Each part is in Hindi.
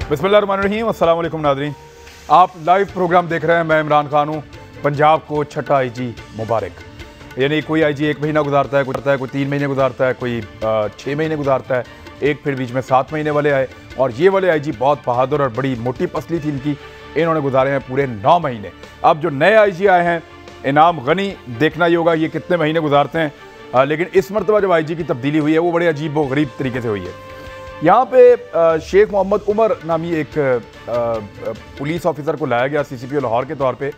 बिस्मिल्लाहिर्रहमानिर्रहीम, अस्सलाम वालेकुम नाज़रीन। आप लाइव प्रोग्राम देख रहे हैं। मैं इमरान खान हूँ। पंजाब को छठा आईजी मुबारक। यानी कोई आईजी 1 महीना गुजारता है, कोई 3 महीने गुजारता है, कोई 6 महीने गुजारता है, एक फिर बीच में 7 महीने वाले आए। और ये वाले आईजी बहुत बहादुर और बड़ी मोटी पसली थी इनकी, इन्होंने गुजारे हैं पूरे 9 महीने। अब जो नए आईजी आए हैं इनाम गनी, देखना ही होगा ये कितने महीने गुजारते हैं। लेकिन इस मरतबा जब आईजी की तब्दीली हुई है वो बड़े अजीब व गरीब तरीके से हुई है। यहाँ पे शेख मोहम्मद उमर नामी एक पुलिस ऑफिसर को लाया गया सीसीपीओ लाहौर के तौर पे,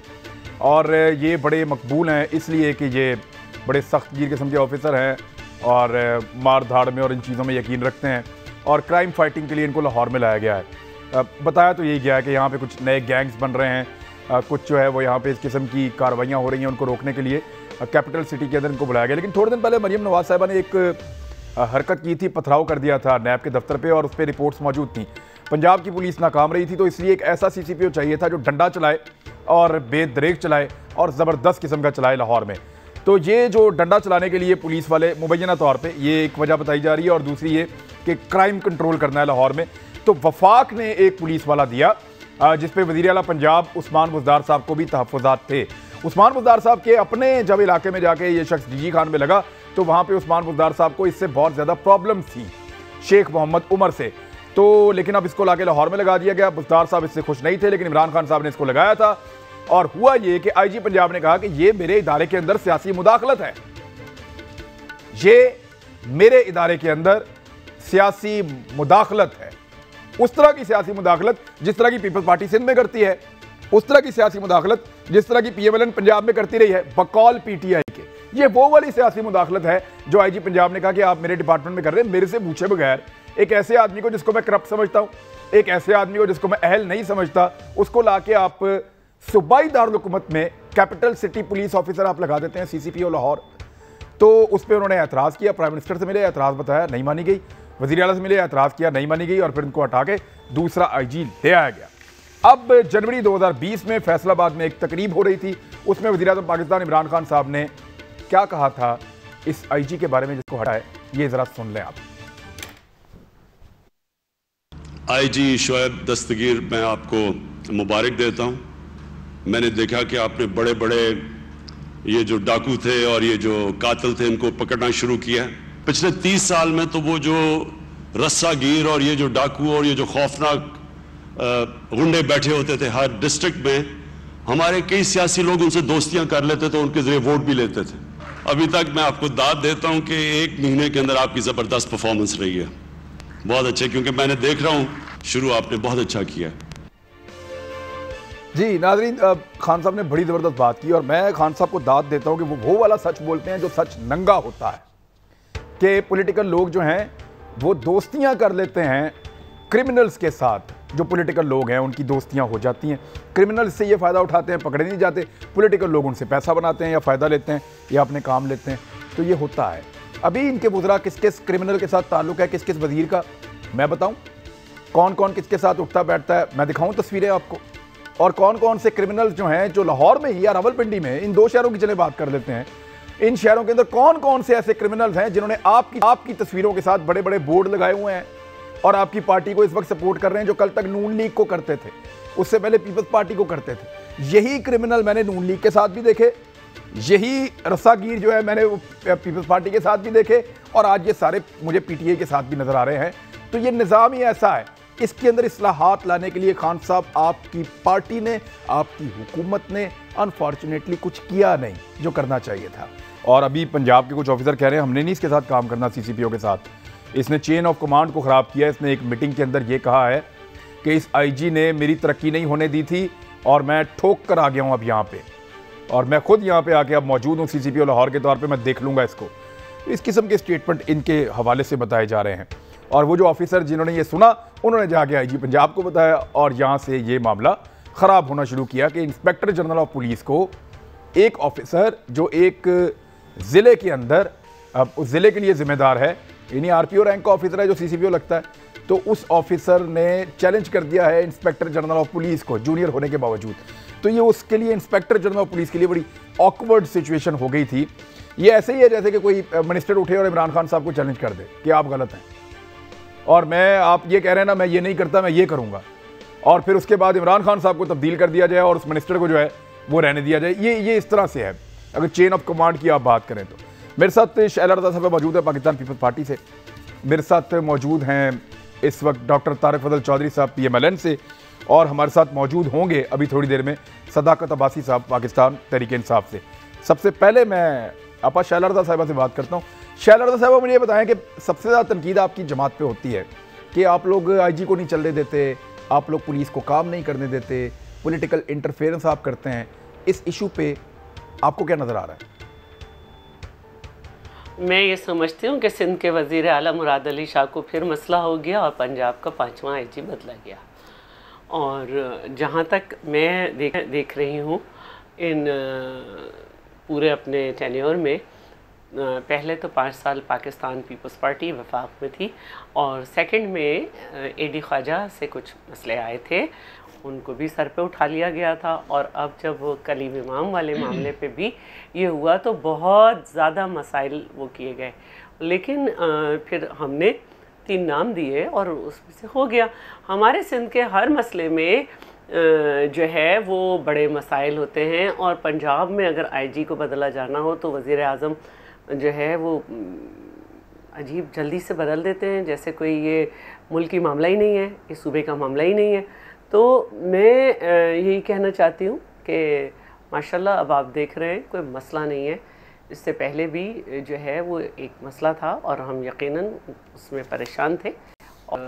और ये बड़े मकबूल हैं इसलिए कि ये बड़े सख्त गिर किस्म के ऑफिसर हैं और मार धाड़ में और इन चीज़ों में यकीन रखते हैं, और क्राइम फाइटिंग के लिए इनको लाहौर में लाया गया है। बताया तो यही गया है कि यहाँ पे कुछ नए गैंग्स बन रहे हैं, कुछ जो है वो यहाँ पे इस किस्म की कार्रवाइयाँ हो रही हैं, उनको रोकने के लिए कैपिटल सिटी के अंदर इनको बुलाया गया। लेकिन थोड़े दिन पहले मरीम नवाज साहिबा ने एक हरकत की थी, पथराव कर दिया था नैब के दफ्तर पे, और उस पर रिपोर्ट्स मौजूद थी। पंजाब की पुलिस नाकाम रही थी, तो इसलिए एक ऐसा सीसीपीओ चाहिए था जो डंडा चलाए और बेदरेक चलाए और ज़बरदस्त किस्म का चलाए लाहौर में। तो ये जो डंडा चलाने के लिए पुलिस वाले मुबैना तौर पे ये एक वजह बताई जा रही है, और दूसरी ये कि क्राइम कंट्रोल करना है लाहौर में। तो वफाक ने एक पुलिस वाला दिया जिसपे वज़ीर आला पंजाब उस्मान बुज़दार साहब को भी तहफ़्फ़ुज़ात थे। उस्मान बुज़दार साहब के अपने जब इलाके में जाके ये शख्स डीजी खान में लगा तो वहाँ पे उस्मान बुज़दार साहब को इससे बहुत ज़्यादा प्रॉब्लम थी शेख मोहम्मद उमर से। तो लेकिन अब इसको लाके लाहौर में लगा दिया गया। बुज़दार साहब इससे खुश नहीं थे, लेकिन इमरान खान साहब ने इसको लगाया था, और हुआ ये कि आईजी पंजाब ने कहा कि ये मेरे इदारे के अंदर सियासी मुदाखलत है, ये मेरे इदारे के अंदर सियासी मुदाखलत है। उस तरह की सियासी मुदाखलत जिस तरह की पीपल्स पार्टी सिंध में करती है, उस तरह की सियासी मुदाखलत जिस तरह की पीएमएलएन पंजाब में करती रही है बकौल पीटीआई के। ये वो वाली सियासी मुदाखलत है जो आईजी पंजाब ने कहा कि आप मेरे डिपार्टमेंट में कर रहे हैं, मेरे से पूछे बगैर। एक ऐसे आदमी को जिसको मैं करप्ट समझता हूं, एक ऐसे आदमी को जिसको मैं अहल नहीं समझता, उसको लाके आप सूबाई दारुल हुकूमत में कैपिटल सिटी पुलिस ऑफिसर आप लगा देते हैं सीसीपीओ लाहौर। तो उस पर उन्होंने एतराज़ किया, प्राइम मिनिस्टर से मिले, एतराज़ बताया, नहीं मानी गई। वज़ीर आला से मिले, एतराज़ किया, नहीं मानी गई, और फिर उनको हटा के दूसरा आईजी ले आया गया। अब जनवरी 2020 में फैसलाबाद में एक तकरीब हो रही थी, उसमें वज़ीर-ए-आज़म पाकिस्तान इमरान खान साहब ने क्या कहा था इस आईजी के बारे में जिसको हटाए, ये जरा सुन लें आप। आईजी शोएब दस्तगीर, मैं आपको मुबारक देता हूं। मैंने देखा कि आपने बड़े बड़े ये जो डाकू थे और ये जो कातिल थे इनको पकड़ना शुरू किया। पिछले 30 साल में तो वो जो रस्सागीर और ये जो डाकू और ये जो खौफनाक गुंडे बैठे होते थे हर डिस्ट्रिक्ट में, हमारे कई सियासी लोग उनसे दोस्तियां कर लेते थे, उनके जरिए वोट भी लेते थे। अभी तक मैं आपको दाद देता हूं कि 1 महीने के अंदर आपकी ज़बरदस्त परफॉर्मेंस रही है, बहुत अच्छे, क्योंकि मैंने देख रहा हूं शुरू आपने बहुत अच्छा किया। जी नाज़रीन, खान साहब ने बड़ी ज़बरदस्त बात की, और मैं खान साहब को दाद देता हूं कि वो वाला सच बोलते हैं जो सच नंगा होता है, कि पॉलिटिकल लोग जो हैं वो दोस्तियां कर लेते हैं क्रिमिनल्स के साथ। जो पॉलिटिकल लोग हैं उनकी दोस्तियां हो जाती हैं, क्रिमिनल से ये फ़ायदा उठाते हैं, पकड़े नहीं जाते, पॉलिटिकल लोग उनसे पैसा बनाते हैं या फ़ायदा लेते हैं या अपने काम लेते हैं। तो ये होता है। अभी इनके वज़रा किस किस क्रिमिनल के साथ ताल्लुक़ है, किस किस वज़ीर का, मैं बताऊँ कौन कौन किसके साथ उठता बैठता है, मैं दिखाऊँ तस्वीरें आपको, और कौन कौन से क्रिमिनल्स जो हैं जो लाहौर में ही या रावलपिंडी में, इन 2 शहरों की चले बात कर लेते हैं, इन शहरों के अंदर कौन कौन से ऐसे क्रिमिनल्स हैं जिन्होंने आपकी तस्वीरों के साथ बड़े बड़े बोर्ड लगाए हुए हैं और आपकी पार्टी को इस वक्त सपोर्ट कर रहे हैं, जो कल तक नून लीग को करते थे, उससे पहले पीपल्स पार्टी को करते थे। यही क्रिमिनल मैंने नून लीग के साथ भी देखे, यही रस्सागीर जो है मैंने पीपल्स पार्टी के साथ भी देखे, और आज ये सारे मुझे पीटीआई के साथ भी नजर आ रहे हैं। तो ये निज़ाम ही ऐसा है। इसके अंदर इस्लाहात लाने के लिए खान साहब, आपकी पार्टी ने, आपकी हुकूमत ने अनफॉर्चुनेटली कुछ किया नहीं जो करना चाहिए था। और अभी पंजाब के कुछ ऑफिसर कह रहे हैं हमने नहीं इसके साथ काम करना, सीसीपीओ के साथ, इसने चेन ऑफ कमांड को ख़राब किया। इसने एक मीटिंग के अंदर ये कहा है कि इस आईजी ने मेरी तरक्की नहीं होने दी थी और मैं ठोक कर आ गया हूँ अब यहाँ पे, और मैं खुद यहाँ पे आके अब मौजूद हूँ सीसीपीओ लाहौर के तौर पे, मैं देख लूँगा इसको। इस किस्म के स्टेटमेंट इनके हवाले से बताए जा रहे हैं, और वो जो ऑफिसर जिन्होंने ये सुना उन्होंने जाके आईजी पंजाब को बताया, और यहाँ से ये मामला ख़राब होना शुरू किया कि इंस्पेक्टर जनरल ऑफ पुलिस को एक ऑफिसर जो एक ज़िले के अंदर उस ज़िले के लिए ज़िम्मेदार है, यानी आरपीओ रैंक का ऑफिसर है जो सीसीपीओ लगता है, तो उस ऑफिसर ने चैलेंज कर दिया है इंस्पेक्टर जनरल ऑफ पुलिस को, जूनियर होने के बावजूद। तो ये उसके लिए, इंस्पेक्टर जनरल ऑफ पुलिस के लिए बड़ी ऑकवर्ड सिचुएशन हो गई थी। ये ऐसे ही है जैसे कि कोई मिनिस्टर उठे और इमरान खान साहब को चैलेंज कर दे कि आप गलत हैं, और मैं, आप ये कह रहे हैं ना मैं ये नहीं करता, मैं ये करूंगा, और फिर उसके बाद इमरान खान साहब को तब्दील कर दिया जाए और उस मिनिस्टर को जो है वो रहने दिया जाए। ये इस तरह से है अगर चेन ऑफ कमांड की आप बात करें तो। मेरे साथ शैला रज़ा साहब मौजूद है पाकिस्तान पीपल्स पार्टी से। मेरे साथ मौजूद हैं इस वक्त डॉक्टर तारिक फजल चौधरी साहब PMLN से, और हमारे साथ मौजूद होंगे अभी थोड़ी देर में सदाकत अब्बासी साहब पाकिस्तान तहरीक इंसाफ से। सबसे पहले मैं आपा शैला रज़ा साहिबा से बात करता हूँ। शैला रज़ा साहिबा, मुझे ये बताएं कि सबसे ज़्यादा तनकीद आपकी जमात पे होती है कि आप लोग IG को नहीं चलने देते, आप लोग पुलिस को काम नहीं करने देते, पॉलिटिकल इंटरफेरेंस आप करते हैं। इस इशू पे आपको क्या नज़र आ रहा है? मैं ये समझती हूँ कि सिंध के वज़ीर आला मुराद अली शाह को फिर मसला हो गया और पंजाब का 5वां IG बदला गया। और जहाँ तक मैं देख रही हूँ इन पूरे अपने टेन्योर में, पहले तो 5 साल पाकिस्तान पीपल्स पार्टी वफाक में थी और सेकंड में AD ख्वाजा से कुछ मसले आए थे, उनको भी सर पे उठा लिया गया था। और अब जब वो कलीम इमाम वाले मामले पे भी ये हुआ तो बहुत ज़्यादा मसाइल वो किए गए, लेकिन फिर हमने 3 नाम दिए और उसमें से हो गया। हमारे सिंध के हर मसले में जो है वो बड़े मसाइल होते हैं, और पंजाब में अगर IG को बदला जाना हो तो वज़ीर आज़म जो है वो अजीब जल्दी से बदल देते हैं, जैसे कोई ये मुल्की मामला ही नहीं है, इस सूबे का मामला ही नहीं है। तो मैं यही कहना चाहती हूँ कि माशाल्लाह अब आप देख रहे हैं कोई मसला नहीं है। इससे पहले भी जो है वो एक मसला था और हम यकीनन उसमें परेशान थे, और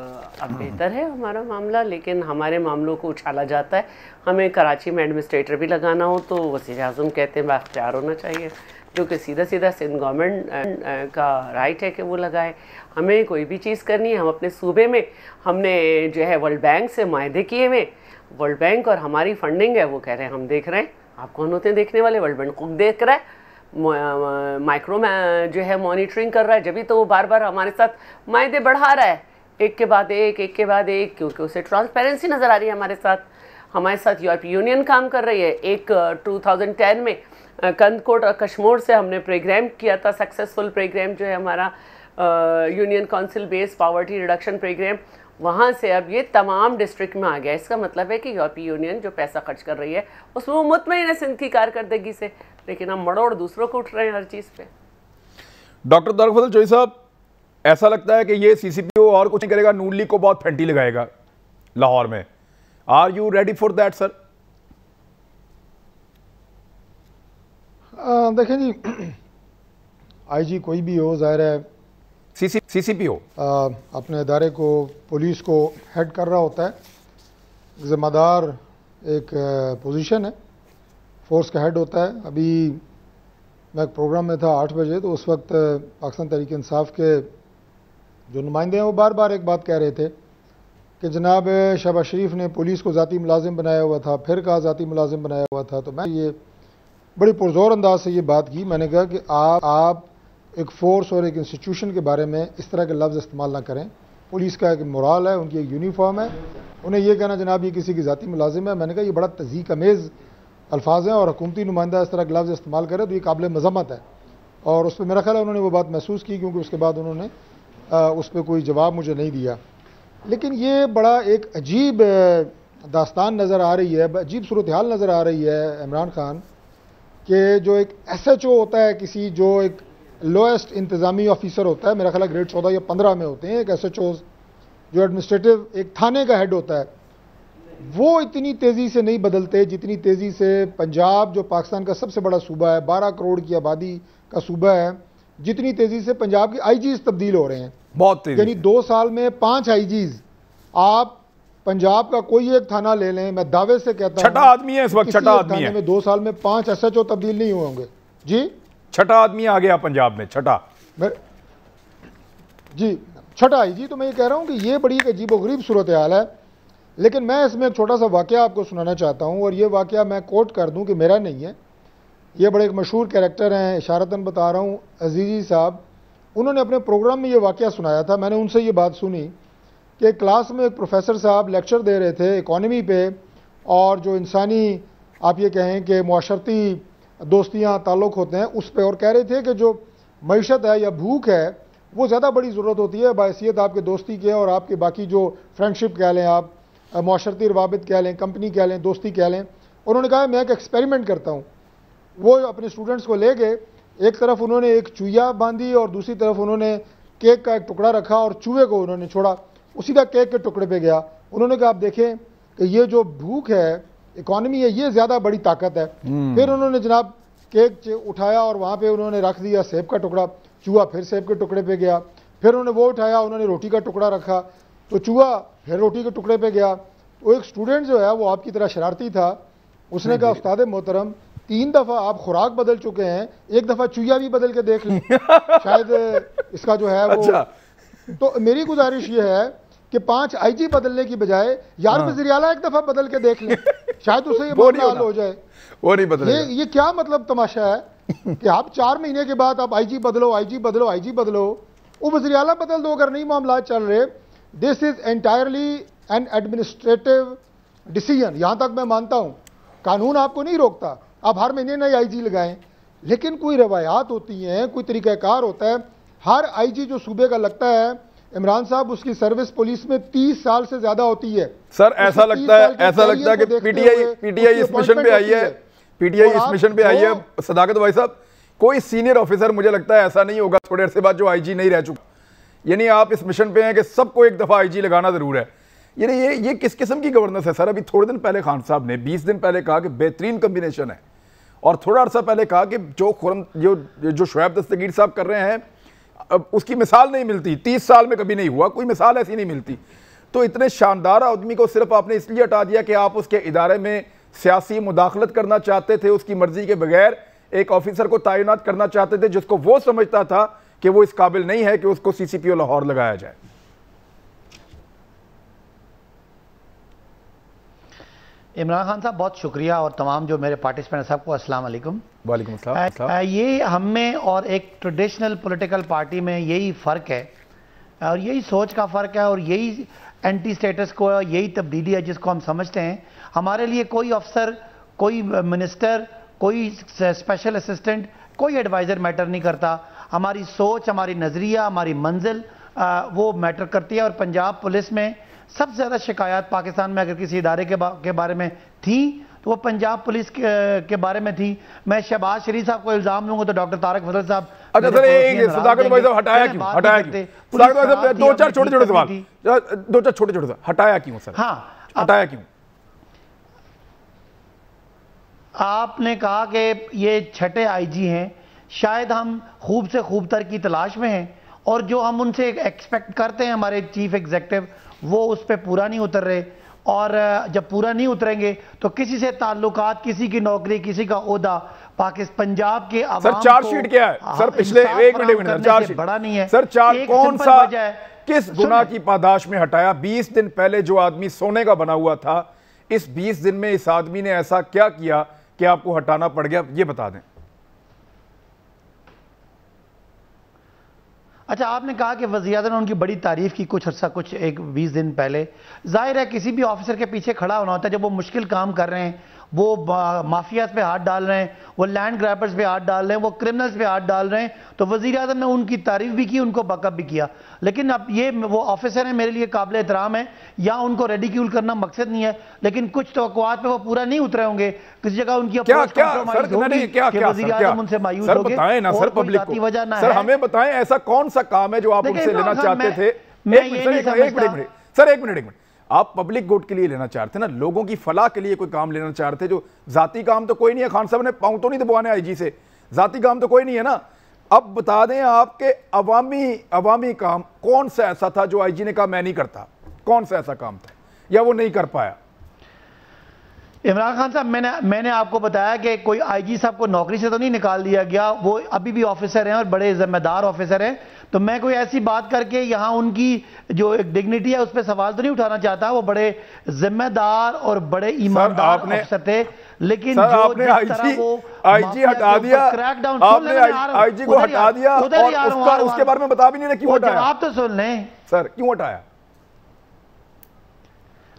अब बेहतर है हमारा मामला, लेकिन हमारे मामलों को उछाला जाता है। हमें कराची में एडमिनिस्ट्रेटर भी लगाना हो तो वज़ीर आज़म कहते हैं बाख्तियार होना चाहिए, जो कि सीधा सीधा सिंध गवर्नमेंट का राइट है कि वो लगाए। हमें कोई भी चीज़ करनी है, हम अपने सूबे में हमने जो है वर्ल्ड बैंक से मायदे किए हुए, वर्ल्ड बैंक और हमारी फंडिंग है वो कह रहे हैं हम देख रहे हैं। आप कौन होते हैं देखने वाले? वर्ल्ड बैंक खुद देख रहा है, माइक्रो में जो है मॉनिटरिंग कर रहा है, जब भी तो वो बार बार हमारे साथ मायदे बढ़ा रहा है, एक के बाद एक, क्योंकि उसे ट्रांसपेरेंसी नज़र आ रही है हमारे साथ। हमारे साथ यूरोपीय यूनियन काम कर रही है। एक 2010 में कंदकोट और कश्मीर से हमने प्रोग्राम किया था, सक्सेसफुल प्रोग्राम जो है हमारा union council based poverty reduction program, वहाँ से अब ये तमाम डिस्ट्रिक्ट में आ गया। इसका मतलब है कि यूरोपीय यूनियन जो पैसा खर्च कर रही है उसमें वो मुतमईन है सिंध की कारकर्दगी से, लेकिन हम मड़ोड़ दूसरों को उठ रहे हैं हर चीज़ पे। डॉक्टर तारिक फजल चौधरी साहब, ऐसा लगता है कि ये CCPO और कुछ नहीं करेगा, नून लीग को बहुत फेंटी लगाएगा लाहौर में। Are you ready for that sir? देखें जी, IG कोई भी हो, जाहिर है CCPO अपने इदारे को, पुलिस को हेड कर रहा होता है। ज़िम्मेदार एक पोजीशन है, फोर्स का हेड होता है। अभी मैं एक प्रोग्राम में था 8 बजे, तो उस वक्त पाकिस्तान तहरीक इंसाफ के जो नुमाइंदे हैं वो बार बार एक बात कह रहे थे कि जनाब शहबाज शरीफ ने पुलिस को ज़ाती मुलाजिम बनाया हुआ था, फिर कहा ज़ाती मुलाजिम बनाया हुआ था। तो मैं ये बड़ी पुरजोर अंदाज से ये बात की। मैंने कहा कि आप एक फ़ोर्स और एक इंस्टीट्यूशन के बारे में इस तरह के लफ्ज़ इस्तेमाल ना करें। पुलिस का एक मोराल है, उनकी एक यूनिफॉर्म है, उन्हें यह कहना जनाब ये किसी की ज़ाती मुलाजिम है, मैंने कहा ये बड़ा तज़ीक अमेज़ अल्फाज हैं, और हुकूमती नुमाइंदा इस तरह के लफ्ज़ इस्तेमाल करे तो ये काबिल मज़म्मत है। और उस पर मेरा ख्याल है उन्होंने वो बात महसूस की, क्योंकि उसके बाद उन्होंने उस पर कोई जवाब मुझे नहीं दिया। लेकिन ये बड़ा एक अजीब दास्तान नज़र आ रही है, अजीब सूरत हाल नज़र आ रही है इमरान खान के, जो एक SHO होता है किसी, जो एक लोएस्ट इंतज़ामी ऑफिसर होता है, मेरा ख्याल है ग्रेड 14 या 15 में होते हैं एक SHO, जो एडमिनिस्ट्रेटिव एक थाने का हेड होता है, वो इतनी तेज़ी से नहीं बदलते जितनी तेज़ी से पंजाब, जो पाकिस्तान का सबसे बड़ा सूबा है, 12 करोड़ की आबादी का सूबा है, जितनी तेज़ी से पंजाब के IGs तब्दील हो रहे हैं, बहुत तेज़ी। यानी 2 साल में 5 IGs। आप पंजाब का कोई एक थाना ले लें, मैं दावे से कहता हूं, छठा आदमी है इस वक्त, छठा आदमी है। 2 साल में 5 SHO तब्दील नहीं हुए होंगे जी। छठा आदमी आ गया पंजाब में, छठा जी, छठा IG। तो मैं ये कह रहा हूं कि ये बड़ी अजीबोगरीब सूरत हाल है। लेकिन मैं इसमें एक छोटा सा वाकया आपको सुनाना चाहता हूं, और ये वाकया मैं कोट कर दूं कि मेरा नहीं है, ये बड़े एक मशहूर कैरेक्टर हैं, इशारतन बता रहा हूं, अजीज़ी साहब, उन्होंने अपने प्रोग्राम में ये वाकया सुनाया था। मैंने उनसे ये बात सुनी कि क्लास में एक प्रोफेसर साहब लेक्चर दे रहे थे इकॉनमी पे, और जो इंसानी आप ये कहें कि मुआशरती दोस्तियाँ ताल्लुक़ होते हैं उस पर, और कह रहे थे कि जो मईशत है या भूख है वो ज़्यादा बड़ी ज़रूरत होती है बाहैसियत आपके दोस्ती के और आपके बाकी जो फ्रेंडशिप कह लें आप, माशरती रवाबित कह लें, कंपनी कह लें, दोस्ती कह लें। उन्होंने कहा मैं एक एक्सपेरिमेंट करता हूँ। वो अपने स्टूडेंट्स को ले गए, एक तरफ उन्होंने एक चुईया बांधी और दूसरी तरफ उन्होंने केक का एक टुकड़ा रखा और चूहे को उन्होंने छोड़ा, उसी का केक के टुकड़े पे गया। उन्होंने कहा आप देखें कि ये जो भूख है, इकॉनमी है, ये ज़्यादा बड़ी ताकत है। फिर उन्होंने जनाब केक उठाया और वहाँ पे उन्होंने रख दिया सेब का टुकड़ा, चूहा फिर सेब के टुकड़े पे गया। फिर उन्होंने वो उठाया, उन्होंने रोटी का टुकड़ा रखा तो चूहा फिर रोटी के टुकड़े पे गया। वो एक स्टूडेंट जो है वो आपकी तरह शरारती था, उसने कहा उस्ताद मोहतरम 3 दफ़ा आप खुराक बदल चुके हैं, एक दफ़ा चूहा भी बदल के देख लें, शायद इसका जो है वो। अच्छा। तो मेरी गुजारिश ये है कि 5 IG बदलने की बजाय यार वज़ीर आला एक दफ़ा बदल के देख लें, शायद उससे ये मामला हल हो जाए। वो नहीं बदलेगा। ये क्या मतलब तमाशा है कि आप 4 महीने के बाद आप IG बदलो, IG बदलो, IG बदलो, वो वज़ीर आला बदल दो अगर नहीं मामला चल रहे। This is entirely N administrative decision. यहाँ तक मैं मानता हूँ कानून आपको नहीं रोकता, आप हर महीने नई IG लगाएं, लेकिन कोई रवायात होती हैं, कोई तरीक़ाकार होता है। हर IG जो सूबे का लगता है इमरान साहब, उसकी सर्विस पुलिस में 30 साल से ज्यादा होती है। सर ऐसा लगता है कि पीटीआई इस मिशन पे आई है, पीटीआई इस मिशन पे आई है। सदाकत भाई साहब, कोई सीनियर ऑफिसर मुझे लगता है ऐसा नहीं होगा थोड़े अरसे बाद जो IG नहीं रह चुका। यानी आप इस मिशन पे हैं कि सबको एक दफा IG लगाना जरूर है। यानी ये किस किस्म की गवर्नेंस है सर? अभी थोड़े दिन पहले खान साहब ने 20 दिन पहले कहा कि बेहतरीन कम्बिनेशन है, और थोड़ा अर्सा पहले कहा कि जो शुएब दस्तगीर साहब कर रहे हैं उसकी मिसाल नहीं मिलती, 30 साल में कभी नहीं हुआ, कोई मिसाल ऐसी नहीं मिलती। तो इतने शानदार आदमी को सिर्फ आपने इसलिए हटा दिया कि आप उसके इदारे में सियासी मुदाखलत करना चाहते थे, उसकी मर्जी के बगैर एक ऑफिसर को तैनात करना चाहते थे जिसको वो समझता था कि वो इस काबिल नहीं है कि उसको CCPO लाहौर लगाया जाए। इमरान खान साहब बहुत शुक्रिया, और तमाम जो मेरे पार्टिसिपेंट सबको अस्सलाम वालेकुम। वालेकुम अस्सलाम। ये हम में और एक ट्रेडिशनल पॉलिटिकल पार्टी में यही फ़र्क है, और यही सोच का फ़र्क है, और यही एंटी स्टेटस को, यही तब्दीली है जिसको हम समझते हैं। हमारे लिए कोई अफसर, कोई मिनिस्टर, कोई स्पेशल असिस्टेंट, कोई एडवाइज़र मैटर नहीं करता। हमारी सोच, हमारी नज़रिया, हमारी मंजिल वो मैटर करती है। और पंजाब पुलिस में सबसे ज़्यादा शिकायत पाकिस्तान में अगर किसी इदारे के बारे में थी तो वो पंजाब पुलिस के बारे में थी। मैं शहबाज शरीफ साहब को इल्ज़ाम दूंगा तो डॉक्टर तारक फजल साहब। अच्छा सर, सदाकत भाई साहब हटाया क्यों? सदाकत भाई साहब 2-4 छोटे-छोटे सवाल, 2-4 छोटे-छोटे सवाल, हटाया क्यों सर? हाँ, हटाया क्यों? आपने कहा कि ये छठे IG हैं, शायद हम खूब से खूब तर की तलाश में हैं, और जो हम उनसे एक्सपेक्ट करते हैं हमारे चीफ एग्जीक्यूटिव, वो उस पर पूरा नहीं उतर रहे। और जब पूरा नहीं उतरेंगे तो किसी से ताल्लुकात, किसी की नौकरी, किसी का ओहदा पाकिस्तान पंजाब के अवाम सर चार्जशीट क्या है सर? पिछले एक मिनट चार्जशीट बड़ा नहीं है सर। कौन सा किस गुनाह की पादाश में हटाया? 20 दिन पहले जो आदमी सोने का बना हुआ था, इस 20 दिन में इस आदमी ने ऐसा क्या किया कि आपको हटाना पड़ गया? ये बता दें। अच्छा, आपने कहा कि वज़ीर-ए-आज़म ने उनकी बड़ी तारीफ की कुछ अर्सा, कुछ एक 20 दिन पहले। जाहिर है किसी भी ऑफिसर के पीछे खड़ा होना होता है जब वो मुश्किल काम कर रहे हैं, वो माफियाज पे हाथ डाल रहे हैं, वो लैंड ग्रैबर्स पे हाथ डाल रहे हैं, वो क्रिमिनल्स पे हाथ डाल रहे हैं, तो वज़ीर-ए-आज़म ने उनकी तारीफ भी की, उनको बकअप भी किया। लेकिन अब ये वो ऑफिसर है, मेरे लिए काबिल एहतराम है, या उनको रेडिक्यूल करना मकसद नहीं है, लेकिन कुछ तवक्कुआत पे वो पूरा नहीं उतरे होंगे। किसी जगह उनकी अप्रोच कंप्रोमाइज होगी कि वज़ीर-ए-आज़म उनसे मायूस हो गए। बताएं ना सर पब्लिक को, सर हमें बताएं ऐसा कौन सा काम है जो आप उनसे लेना चाहते थे? एक मिनट आप पब्लिक गुड के लिए लेना चाहते ना, लोगों की फलाह के लिए कोई काम लेना चाहते, जो जाती काम तो कोई नहीं है। खान साहब ने पांव तो नहीं दबाने IG से, जाती काम तो कोई नहीं है ना। अब बता दें आपके अवामी काम कौन सा ऐसा था जो IG ने कहा मैं नहीं करता? कौन सा ऐसा काम था या वो नहीं कर पाया? इमरान खान साहब, मैंने आपको बताया कि कोई IG साहब को नौकरी से तो नहीं निकाल दिया गया, वो अभी भी ऑफिसर हैं और बड़े जिम्मेदार ऑफिसर हैं। तो मैं कोई ऐसी बात करके यहाँ उनकी जो एक डिग्निटी है उस पर सवाल तो नहीं उठाना चाहता। वो बड़े जिम्मेदार और बड़े ईमानदार ऑफिसर थे, लेकिन जो आपने IG हटा दिया, आपने IG को हटा दिया और उसके बारे में बता भी नहीं रहे क्यों हटाया। आप तो सुन लें सर, क्यों हटाया?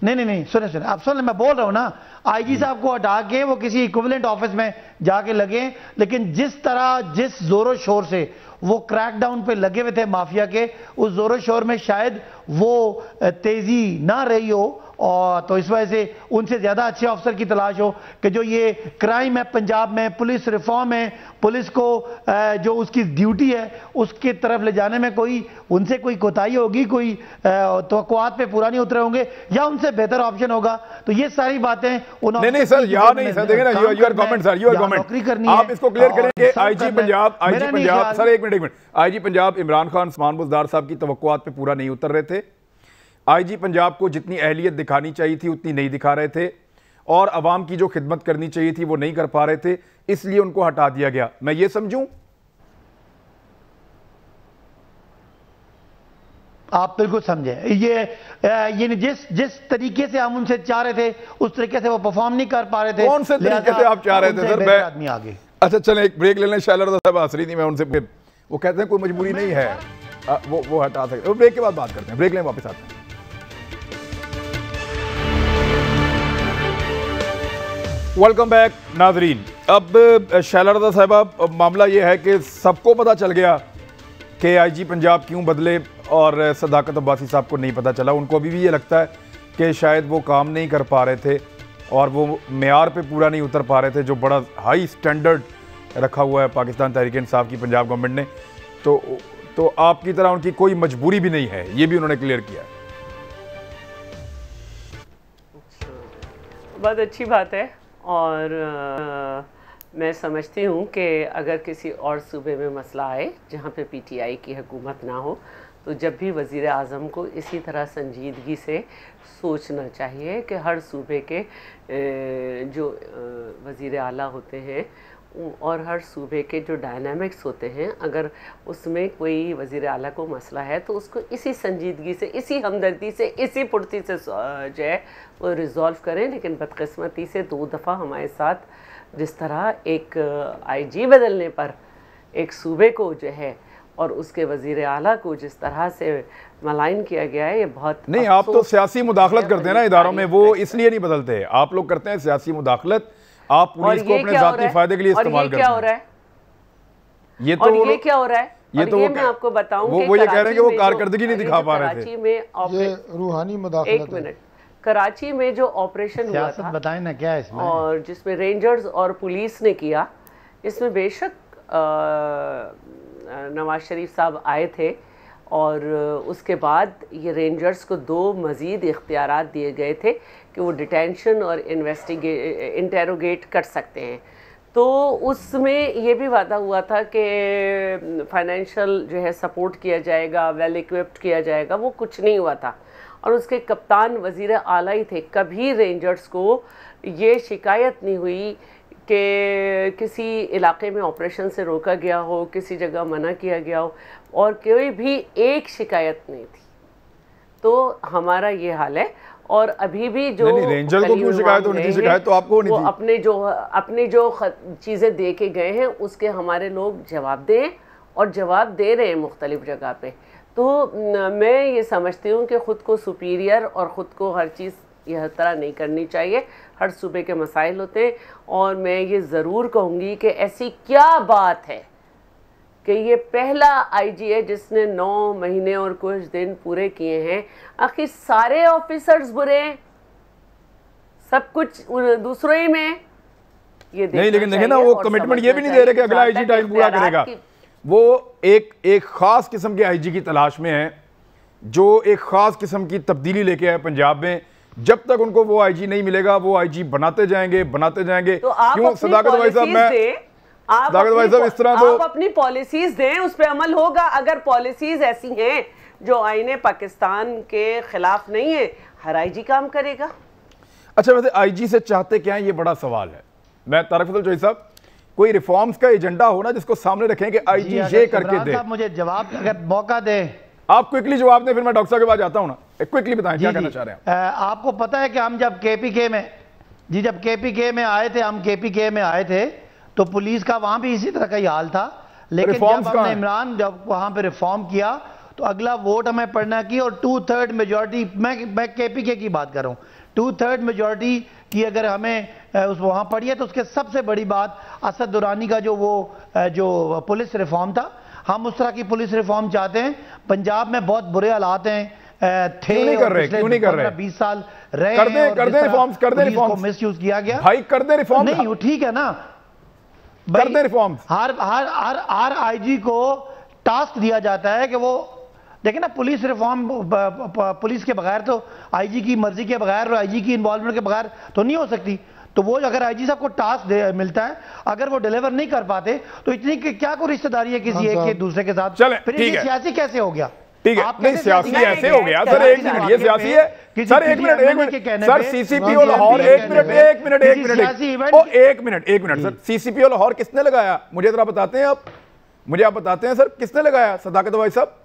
नहीं, सुने आप सुन लें, मैं बोल रहा हूं ना, IG साहब को हटा के वो किसी इक्विवेलेंट ऑफिस में जाके लगे। लेकिन जिस तरह, जिस जोरों शोर से वो क्रैकडाउन पे लगे हुए थे माफिया के, उस जोरों शोर में शायद वो तेजी ना रही हो और तो इस वजह से उनसे ज़्यादा अच्छे अफसर की तलाश हो कि जो ये क्राइम है पंजाब में, पुलिस रिफॉर्म है, पुलिस को जो उसकी ड्यूटी है उसकी तरफ ले जाने में कोई उनसे कोई कोताही होगी, कोई तवक्कुआत पे पूरा नहीं उतरे होंगे या उनसे बेहतर ऑप्शन होगा। तो ये सारी बातें नहीं सर, यहाँ नहीं सर, देखिए ना, your government sir, your government, आप इसको क्लियर करेंगे। आईजी पंजाब सर, एक मिनट, आईजी पंजाब इमरान खान उस्मान बुज़दार साहब की तवक्कुआत पे पूरा नहीं उतर रहे थे। आईजी पंजाब को जितनी अहलियत दिखानी चाहिए थी उतनी नहीं दिखा रहे थे, और अवाम की जो खिदमत करनी चाहिए थी वो नहीं कर पा रहे थे, इसलिए उनको हटा दिया गया। मैं ये समझूं? आप बिल्कुल समझे। ये जिस तरीके से हम उनसे चाह रहे थे उस तरीके से वो परफॉर्म नहीं कर पा रहे थे। कौन से तरीके से आप चाह रहे थे सर? मैं आदमी आगे। अच्छा चलें, एक ब्रेक ले लें। शैला रज़ा साहब हंस रही थी, मैं उनसे, वो कहते हैं कोई मजबूरी नहीं है, वो हटा सकते। वो ब्रेक के बाद बात करते हैं, ब्रेक लें, वापस आते हैं। वेलकम बैक नाजरीन। अब शैला रज़ा साहब, मामला ये है कि सबको पता चल गया कि आईजी पंजाब क्यों बदले, और सदाकत अब्बासी साहब को नहीं पता चला। उनको अभी भी ये लगता है कि शायद वो काम नहीं कर पा रहे थे और वो मेयार पे पूरा नहीं उतर पा रहे थे जो बड़ा हाई स्टैंडर्ड रखा हुआ है पाकिस्तान तहरीक इंसाफ की पंजाब गवर्नमेंट ने। तो आपकी तरह उनकी कोई मजबूरी भी नहीं है, ये भी उन्होंने क्लियर किया है। बहुत अच्छी बात है, और मैं समझती हूँ कि अगर किसी और सूबे में मसला आए जहाँ पे पीटीआई की हुकूमत ना हो, तो जब भी वज़ीर आज़म को इसी तरह संजीदगी से सोचना चाहिए कि हर सूबे के जो वज़ीर आला होते हैं और हर सूबे के जो डायनामिक्स होते हैं, अगर उसमें कोई वज़ीर आला को मसला है तो उसको इसी संजीदगी से, इसी हमदर्दी से, इसी पुर्ती से जो है वो रिज़ॉल्व करें। लेकिन बदकिस्मती से 2 दफ़ा हमारे साथ जिस तरह एक आईजी बदलने पर एक सूबे को जो है और उसके वज़ीर आला को जिस तरह से मलाइन किया गया है, ये बहुत नहीं। आप तो सियासी मुदाखलत करते हैं ना इदारों में, वो इसलिए नहीं बदलते। आप लोग करते हैं सियासी मुदाखलत, आप पुलिस को अपने जाती फायदे के लिए इस्तेमाल करते हैं। क्या हो रहा है? ये तो ये क्या हो रहा है? ये तो मैं आपको बताऊं, वो ये कह रहे हैं कि वो कारकर्दगी नहीं दिखा पा रहे थे। ये रूहानी मुदाखलत। 1 मिनट, कराची में जो ऑपरेशन हुआ था, बताएं ना क्या है इसमें, और जिसमें रेंजर्स और पुलिस ने किया, इसमें बेशक नवाज शरीफ साहब आए थे, और उसके बाद ये रेंजर्स को 2 मज़ीद इख्तियारात दिए गए थे कि वो डिटेंशन और इंटेरोगेट कर सकते हैं। तो उसमें ये भी वादा हुआ था कि फाइनेंशियल जो है सपोर्ट किया जाएगा, वेल इक्विप्ड किया जाएगा, वो कुछ नहीं हुआ था। और उसके कप्तान वज़ीर आला ही थे। कभी रेंजर्स को ये शिकायत नहीं हुई कि किसी इलाके में ऑपरेशन से रोका गया हो, किसी जगह मना किया गया हो, और कोई भी एक शिकायत नहीं थी। तो हमारा ये हाल है। और अभी भी जो नहीं, रेंजर को क्यों शिकायत होनी थी? शिकायत तो आपको होनी थी। अपने जो चीज़ें दे के गए हैं उसके हमारे लोग जवाब दें, और जवाब दे रहे हैं मुख्तलिफ जगह पे। तो मैं ये समझती हूँ कि ख़ुद को सुपीरियर और ख़ुद को हर चीज़ यह तरह नहीं करनी चाहिए। हर सूबे के मसाइल होते हैं, और मैं ये ज़रूर कहूँगी कि ऐसी क्या बात है कि ये पहला आईजी है जिसने 9 महीने और कुछ दिन पूरे किए हैं। आखिर सारे ऑफिसर्स बुरे हैं, सब कुछ दूसरों ही में ये नहीं। लेकिन देखिए ना, वो कमिटमेंट ये भी नहीं दे रहे कि अगला आईजी टाइम पूरा करेगा। वो एक खास किस्म के आईजी की तलाश में है जो एक खास किस्म की तब्दीली लेके आए पंजाब में। जब तक उनको वो आईजी नहीं मिलेगा, वो आईजी बनाते जाएंगे। तो क्यों सदाकत भाई साहब, इस तरह तो आप अपनी पॉलिसीज दें, उस पर अमल होगा। अगर पॉलिसीज ऐसी हैं जो आईने पाकिस्तान के खिलाफ नहीं है, हर आईजी काम करेगा। अच्छा, वैसे आईजी से चाहते क्या है, ये बड़ा सवाल है। मैं तारिक फजल चौधरी साहब, कोई रिफॉर्म्स का एजेंडा हो ना जिसको सामने रखें कि आईजी ये करके दे। मुझे जवाब अगर मौका दे, आप क्विकली जवाब दें, फिर मैं डॉक्टर साहब के पास जाता हूं ना। क्विकली बताएं क्या कहना चाह रहे हैं। आपको पता है कि हम जब केपीके में आए थे, तो पुलिस का वहां भी इसी तरह का ही हाल था। लेकिन जब हमने इमरान जब वहां पे रिफॉर्म किया तो अगला वोट हमें पड़ना की, और 2/3 मेजोरिटी, मैं केपीके की बात कर रहा हूं, 2/3 मेजोरिटी की अगर हमें वहां पड़ी है, तो उसके सबसे बड़ी बात असद दुरानी का जो पुलिस रिफॉर्म था। हम उस तरह की पुलिस रिफॉर्म चाहते हैं। पंजाब में बहुत बुरे हालात हैं, थे, क्यों नहीं कर रहे? क्यों नहीं कर रहे? 20 साल रहे, कर दे रिफॉर्म्स, कर दे रिफॉर्म्स, मिसयूज किया गया भाई, कर दे रिफॉर्म, नहीं वो ठीक है ना, कर दे रिफॉर्म्स। हर आईजी को टास्क दिया जाता है कि वो देखें ना, पुलिस रिफॉर्म पुलिस के बगैर तो, आईजी की मर्जी के बगैर और आईजी की इन्वॉल्वमेंट के बगैर तो नहीं हो सकती। तो वो अगर आईजी साहब को टास्क मिलता है, अगर वो डिलीवर नहीं कर पाते तो इतनी क्या कोई रिश्तेदारी है किसी एक के दूसरे के साथ? चले, फिर ठीक है, सियासी कैसे हो गया? ठीक है, नहीं सियासी ऐसे हो गया सर, एक मिनट, ये सियासी है सर, एक मिनट सर, सीसीपीओ लाहौर, एक मिनट सर, सीसीपीओ लाहौर किसने लगाया? मुझे जरा बताते हैं आप, मुझे आप बताते हैं सर, किसने लगाया? सदाकत भाई साहब,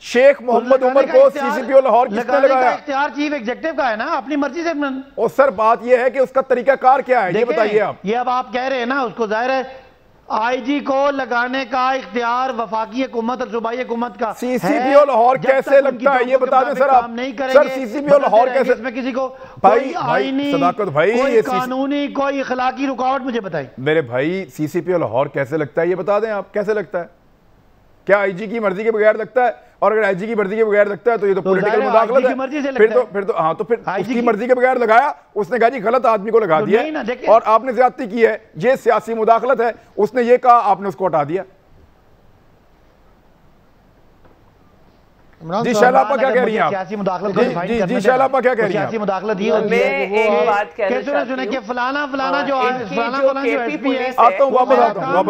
शेख मोहम्मद उमर को सीसीपीओ लाहौर किसने लगाया? इख्तियार चीफ एग्जीक्यूटिव का है ना, अपनी मर्जी से। और सर बात यह है कि उसका तरीकाकार क्या है, ये बताइए आप। ये अब आप कह रहे हैं ना, उसको जाहिर है आईजी को लगाने का इख्तियार वफाकी हुकूमत और सूबाई हुकूमत का। सीसीपीओ लाहौर कैसे लगता है ये बता दें सर आप। नहीं करेंगे सर सीसीपीओ लाहौर कैसे, इसमें किसी को भाई आईनी, सदाकत भाई, कोई कानूनी, कोई इखलाकी रुकावट मुझे बताइए। मेरे भाई सीसीपीओ लाहौर कैसे लगता है ये बता दें आप, कैसे लगता है? क्या आईजी की मर्जी के बगैर लगता है? और अगर आईजी की मर्जी के बगैर लगता है तो ये तो पॉलिटिकल मुदाखलत है। फिर तो हाँ, तो फिर उसकी मर्जी के बगैर लगाया, उसने कहा जी गलत आदमी को लगा दिया और आपने ज्यादती की है, ये सियासी मुदाखलत है, उसने ये कहा, आपने उसको हटा दिया। जी शैलापा क्या कह रही हैं आप? सियासी मुदाखलत को जी शैलापा क्या कह रही हैं? सियासी मुदाखलत ये होती है कि वो बात सुने कि फलाना जो एसपी है, आता हूं, वापस आता हूं,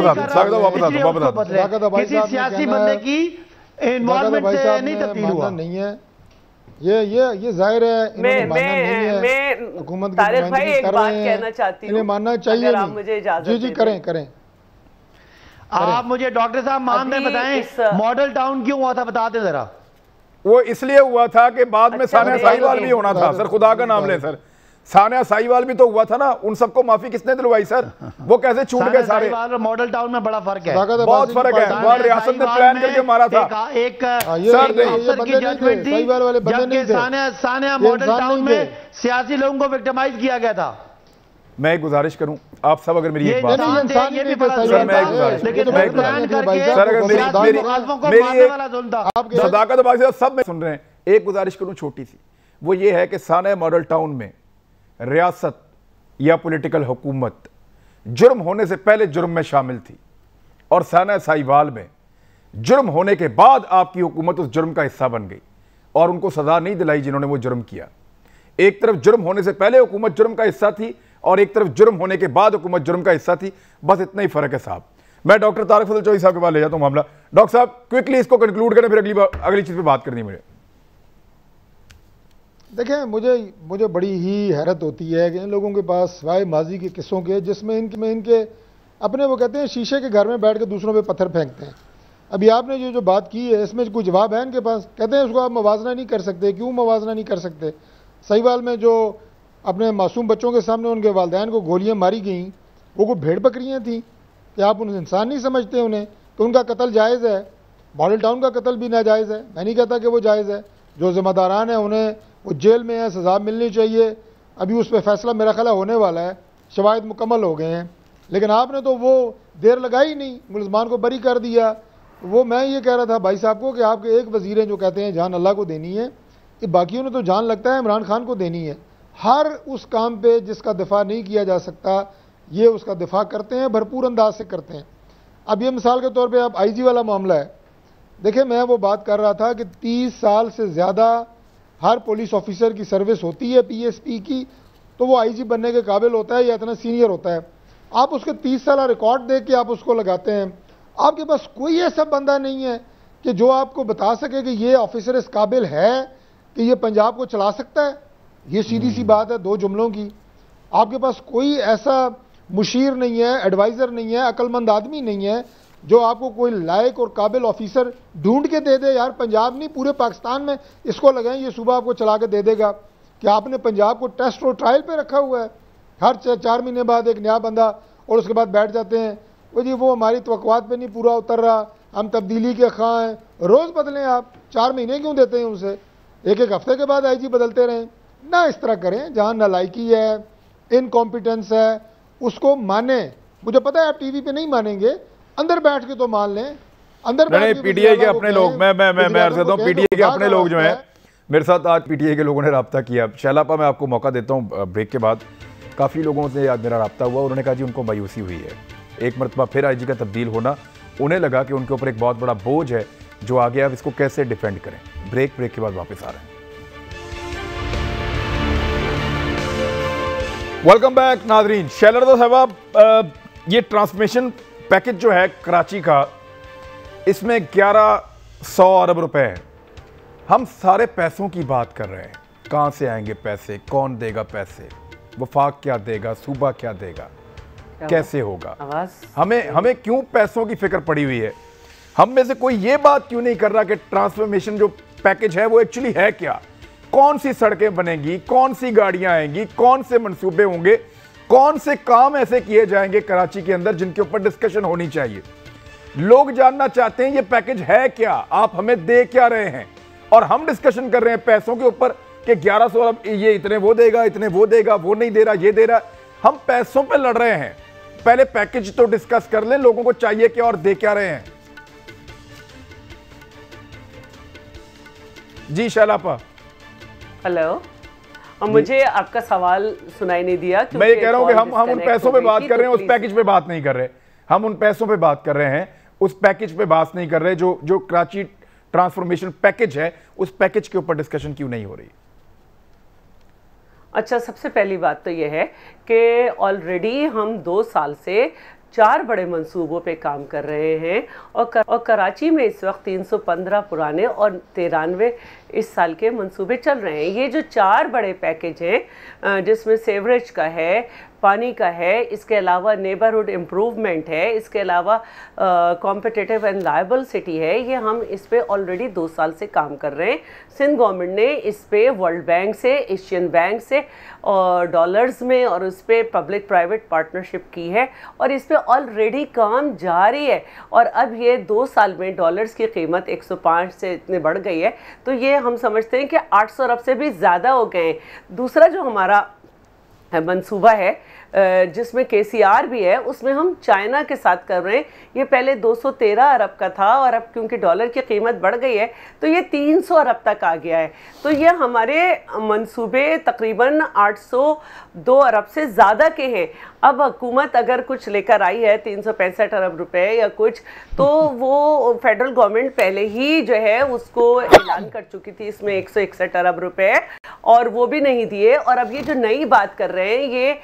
किसी सियासी बंदे की इन्वॉल्वमेंट से नहीं तब्दील हुआ नहीं है। ये जाहिर है मैं हुकूमत तारिक भाई एक बात कहना चाहती हूँ, इन्हें मानना चाहिए। अगर आप मुझे इजाजत जी करें। आप मुझे डॉक्टर साहब मानदेन बताएं, मॉडल टाउन क्यों हुआ था, बता दें जरा। वो इसलिए हुआ था कि बाद में सानिया साहिवाल भी होना था सर, खुदा का नाम ले सर, सानिया साहिवाल भी तो हुआ था ना, उन सबको माफी किसने दिलवाई सर? वो कैसे छूट गए सारे? मॉडल टाउन में बड़ा फर्क है, बहुत फर्क है। वहां रियासत ने प्लान करके मारा था एक अफसर की जजमेंट थी, जबकि सानिया मॉडल टाउन में सियासी लोगों को विक्टिमाइज किया गया था। मैं एक गुजारिश करूं, आप सब अगर मेरी एक बात, सर मैं एक गुजारिश, सर अगर मेरी सदाकत भाई साहब सब में सुन रहे हैं, एक गुजारिश करूं छोटी सी, वो ये है कि सानिया मॉडल टाउन में रियासत या पॉलिटिकल हुकूमत जुर्म होने से पहले जुर्म में शामिल थी, और सानिया साहिवाल में जुर्म होने के बाद आपकी हुकूमत उस जुर्म का हिस्सा बन गई और उनको सजा नहीं दिलाई जिन्होंने वो जुर्म किया। एक तरफ जुर्म होने से पहले हुकूमत जुर्म का हिस्सा थी और एक तरफ जुर्म होने के बाद हुकूमत जुर्म का हिस्सा थी, बस इतना ही फर्क है साहब। मैं डॉक्टर तारिक फजल चौधरी साहब के पास ले जाता हूं मामला। डॉक्टर साहब क्विकली इसको कंक्लूड करें, फिर अगली चीज पे बात करनी है मुझे। देखें, मुझे बड़ी ही हैरत होती है कि इन लोगों के पास सिवाय माजी के किस्सों के, जिसमें इनके अपने वो कहते हैं शीशे के घर में बैठ के दूसरों पे पत्थर फेंकते हैं। अभी आपने जो बात की है इसमें कोई जवाब है इनके पास? कहते हैं उसको आप मवाजना नहीं कर सकते। क्यों मवाजना नहीं कर सकते? साहिवाल में जो अपने मासूम बच्चों के सामने उनके वालिदैन को गोलियां मारी गईं, वो कोई भेड़ बकरियां थी कि आप उन्हें इंसान नहीं समझते उन्हें? तो उनका कत्ल जायज़ है, मॉडल टाउन का कत्ल भी नाजायज़ है। मैं नहीं कहता कि वो जायज़ है। जो ज़िम्मेदारान है उन्हें वो जेल में है, सज़ा मिलनी चाहिए। अभी उस पर फैसला मेरा ख्याल होने वाला है, शवाहिद मुकम्मल हो गए हैं, लेकिन आपने तो वो देर लगाई नहीं, मुलजमान को बरी कर दिया। वो मैं ये कह रहा था भाई साहब को कि आपके एक वज़ीर हैं जो कहते हैं जान अल्लाह को देनी है, ये बाकियों ने तो जान लगता है इमरान खान को देनी है। हर उस काम पे जिसका दिफा नहीं किया जा सकता ये उसका दिफा करते हैं, भरपूर अंदाज से करते हैं। अब ये मिसाल के तौर पे आप आईजी वाला मामला है, देखिए मैं वो बात कर रहा था कि 30 साल से ज़्यादा हर पुलिस ऑफिसर की सर्विस होती है पीएसपी की, तो वो आईजी बनने के काबिल होता है या इतना सीनियर होता है। आप उसके 30 साल रिकॉर्ड देख के आप उसको लगाते हैं। आपके पास कोई ऐसा बंदा नहीं है कि जो आपको बता सके कि ये ऑफिसर इस काबिल है कि ये पंजाब को चला सकता है। ये सीधी सी बात है, दो जुमलों की। आपके पास कोई ऐसा मुशीर नहीं है, एडवाइज़र नहीं है, अक्लमंद आदमी नहीं है जो आपको कोई लायक और काबिल ऑफिसर ढूंढ के दे दे। यार पंजाब नहीं, पूरे पाकिस्तान में इसको लगाएं, ये सूबा आपको चला के दे देगा। कि आपने पंजाब को टेस्ट और ट्रायल पे रखा हुआ है, हर 4 महीने बाद एक नया बंदा, और उसके बाद बैठ जाते हैं वो जी वो हमारी तवक्कुआत पे नहीं पूरा उतर रहा, हम तब्दीली के ख़्वाह हैं। रोज़ बदलें आप, 4 महीने क्यों देते हैं उसे? एक हफ्ते के बाद आईजी बदलते रहें ना, इस तरह करें। जहाँ नालायकी है, इनकॉम्पिटेंस है, उसको माने। मुझे पता है आप टीवी पे नहीं मानेंगे, अंदर बैठ के तो मान लें। अंदर नहीं, पीटीआई के अपने लोग, मैं अर्ज करता हूं, पीटीआई के अपने लोग जो हैं मेरे साथ आज पीटीआई के लोगों ने रब्ता किया। शैलापा, मैं आपको मौका देता हूँ ब्रेक के बाद। काफ़ी लोगों से आज मेरा रब्ता हुआ, उन्होंने कहा जी उनको मायूसी हुई है, एक मरतबा फिर आईजी का तब्दील होना, उन्हें लगा कि उनके ऊपर एक बहुत बड़ा बोझ है जो आ गया, अब इसको कैसे डिफेंड करें। ब्रेक के बाद वापस आ रहे हैं। वेलकम बैक नाजरीन। शैलरदा साहब, ये ट्रांसमिशन पैकेज जो है कराची का, इसमें 1100 अरब रुपए है। हम सारे पैसों की बात कर रहे हैं, कहां से आएंगे पैसे, कौन देगा पैसे, वफाक क्या देगा, सूबा क्या देगा, कैसे होगा। हमें क्यों पैसों की फिक्र पड़ी हुई है? हम में से कोई ये बात क्यों नहीं कर रहा कि ट्रांसफॉर्मेशन जो पैकेज है वो एक्चुअली है क्या, कौन सी सड़कें बनेंगी, कौन सी गाड़ियां आएंगी, कौन से मंसूबे होंगे, कौन से काम ऐसे किए जाएंगे कराची के अंदर जिनके ऊपर डिस्कशन होनी चाहिए। लोग जानना चाहते हैं ये पैकेज है क्या, आप हमें दे क्या रहे हैं, और हम डिस्कशन कर रहे हैं पैसों के ऊपर कि 1100 अरब ये इतने वो देगा, इतने वो देगा, वो नहीं दे रहा, ये दे रहा। हम पैसों पे लड़ रहे हैं। पहले पैकेज तो डिस्कस कर लें, लोगों को चाहिए क्या और दे क्या रहे हैं। जी शैलापा। हेलो, मुझे आपका सवाल सुनाई नहीं दिया। मैं ये कह रहा हूं कि हम उन पैसों पे बात कर रहे हैं, उस पैकेज पे बात नहीं कर रहे। हम उन पैसों पे बात कर रहे हैं, उस पैकेज पे बात नहीं कर रहे। जो कराची ट्रांसफॉर्मेशन पैकेज है, उस पैकेज के ऊपर डिस्कशन क्यों नहीं हो रही? अच्छा, सबसे पहली बात तो यह है कि ऑलरेडी हम 2 साल से 4 बड़े मंसूबों पे काम कर रहे हैं, और कराची में इस वक्त 315 पुराने और 93 इस साल के मंसूबे चल रहे हैं। ये जो 4 बड़े पैकेज हैं, जिसमें सेवरेज का है, पानी का है, इसके अलावा नेबरहुड इम्प्रूवमेंट है, इसके अलावा कॉम्पिटिटिव एंड लायबल सिटी है, ये हम इस पे ऑलरेडी 2 साल से काम कर रहे हैं। सिंध गवर्नमेंट ने इस पे वर्ल्ड बैंक से, एशियन बैंक से और डॉलर्स में, और उस पर पब्लिक प्राइवेट पार्टनरशिप की है, और इस पे ऑलरेडी काम जारी है। और अब ये 2 साल में डॉलर्स की कीमत 105 से इतने बढ़ गई है, तो ये हम समझते हैं कि 800 अरब से भी ज़्यादा हो गए हैं। दूसरा जो हमारा मंसूबा है जिसमें KCR भी है, उसमें हम चाइना के साथ कर रहे हैं। ये पहले 213 अरब का था, और अब क्योंकि डॉलर की कीमत बढ़ गई है तो ये 300 अरब तक आ गया है। तो ये हमारे मंसूबे तकरीबन 802 अरब से ज़्यादा के हैं। अब हुकूमत अगर कुछ लेकर आई है 365 अरब रुपए या कुछ, तो वो फेडरल गवर्नमेंट पहले ही जो है उसको ऐलान कर चुकी थी, इसमें 161 अरब रुपए, और वो भी नहीं दिए। और अब ये जो नई बात कर रहे हैं, ये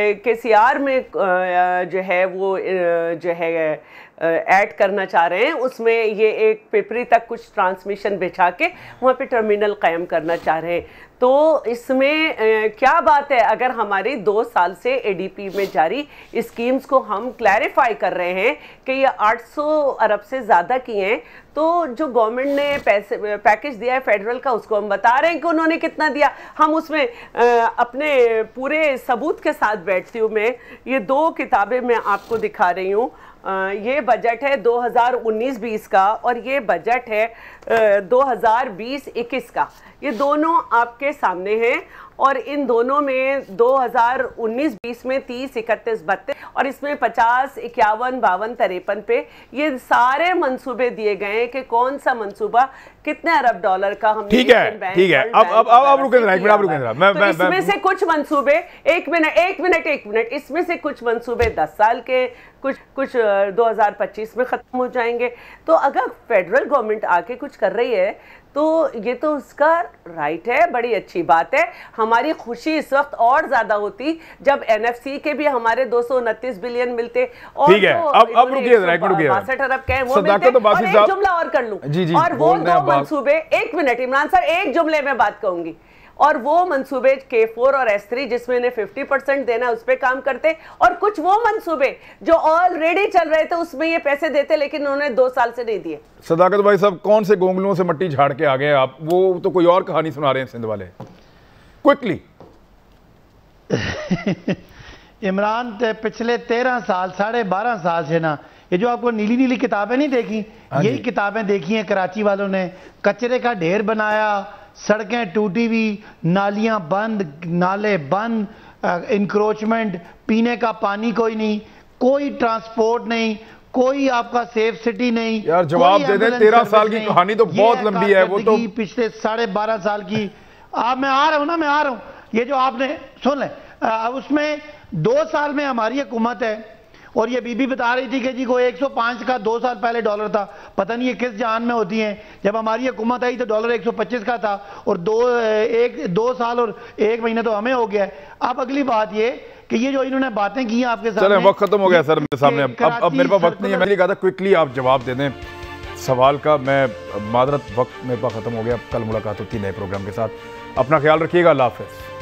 KCR में जो है वो जो है ऐड करना चाह रहे हैं, उसमें ये एक पिपरी तक कुछ ट्रांसमिशन बिछा के वहाँ पे टर्मिनल कायम करना चाह रहे हैं। तो इसमें क्या बात है, अगर हमारी 2 साल से ADP में जारी स्कीम्स को हम क्लैरिफाई कर रहे हैं कि ये 800 अरब से ज़्यादा की हैं, तो जो गवर्नमेंट ने पैकेज दिया है फेडरल का, उसको हम बता रहे हैं कि उन्होंने कितना दिया। हम उसमें अपने पूरे सबूत के साथ बैठती हूँ। मैं ये 2 किताबें मैं आपको दिखा रही हूँ। ये बजट है 2019-20 का, और ये बजट है 2020-21 का। ये दोनों आपके सामने हैं, और इन दोनों में 2019-20 में 30, 31, 32 और इसमें 50, 51, 52, 53 पे ये सारे मंसूबे दिए गए हैं कि कौन सा मंसूबा कितने अरब डॉलर का हमने। ठीक है, ठीक है। अब रुकें जरा, आप रुकें जरा। तो इसमें से कुछ मंसूबे, एक मिनट, इसमें से कुछ मंसूबे 10 साल के, कुछ 2025 में खत्म हो जाएंगे। तो अगर फेडरल गवर्नमेंट आके कुछ कर रही है तो ये तो उसका राइट है, बड़ी अच्छी बात है। हमारी खुशी इस वक्त और ज्यादा होती जब NFC के भी हमारे 229 बिलियन मिलते, और ठीक है। अब रुकिए जरा, 62 अरब के वो मिलते। और एक जुमला और कर लूं, जी, और वो 2 मंसूबे, 1 मिनट इमरान साहब, एक जुमले में बात कहूंगी, और वो मंसूबे K4 और S3 जिसमें इन्हें 50% देना, उस पर काम करते, और कुछ वो मंसूबे जो ऑलरेडी चल रहे थे उसमें ये पैसे देते, लेकिन उन्होंने 2 साल से नहीं दिए। सदाकत भाई साहब, कौन से गोंगलुओं से मट्टी झाड़ के आ गए आप? वो तो कोई और कहानी सुना रहे हैं सिंध वाले। क्विकली। इमरान पिछले 13 साल, 12.5 साल से ना, ये जो आपको नीली नीली किताबें नहीं देखी, यही किताबें देखी हैं कराची वालों ने। कचरे का ढेर बनाया, सड़कें टूटी हुई, नालियां बंद, नाले बंद, इंक्रोचमेंट, पीने का पानी कोई नहीं, कोई ट्रांसपोर्ट नहीं, कोई आपका सेफ सिटी नहीं। यार जवाब दे दें, 13 साल की कहानी तो बहुत लंबी है, वो तो पिछले 12.5 साल की। आप मैं आ रहा हूं ना, मैं आ रहा हूं। ये जो आपने सुन लें, उसमें 2 साल में हमारी हुकूमत है और ये बीबी बता रही थी कि जी को 105 का 2 साल पहले डॉलर था। पता नहीं ये किस जहान में होती हैं। जब हमारी हुकूमत आई तो डॉलर 125 का था और 2 साल और 1 महीना तो हमें हो गया है। अब अगली बात ये कि ये जो इन्होंने बातें की आपके सामने, चलें वक्त खत्म हो गया सर मेरे सामने। अब मेरे पास वक्त नहीं है, मैंने कहा था क्विकली आप जवाब दे दें सवाल का। मैं मादरत, वक्त मेरे पास खत्म हो गया। कल मुलाकात होती है नए प्रोग्राम के साथ। अपना ख्याल रखिएगा। अल्लाह हाफ़िज़।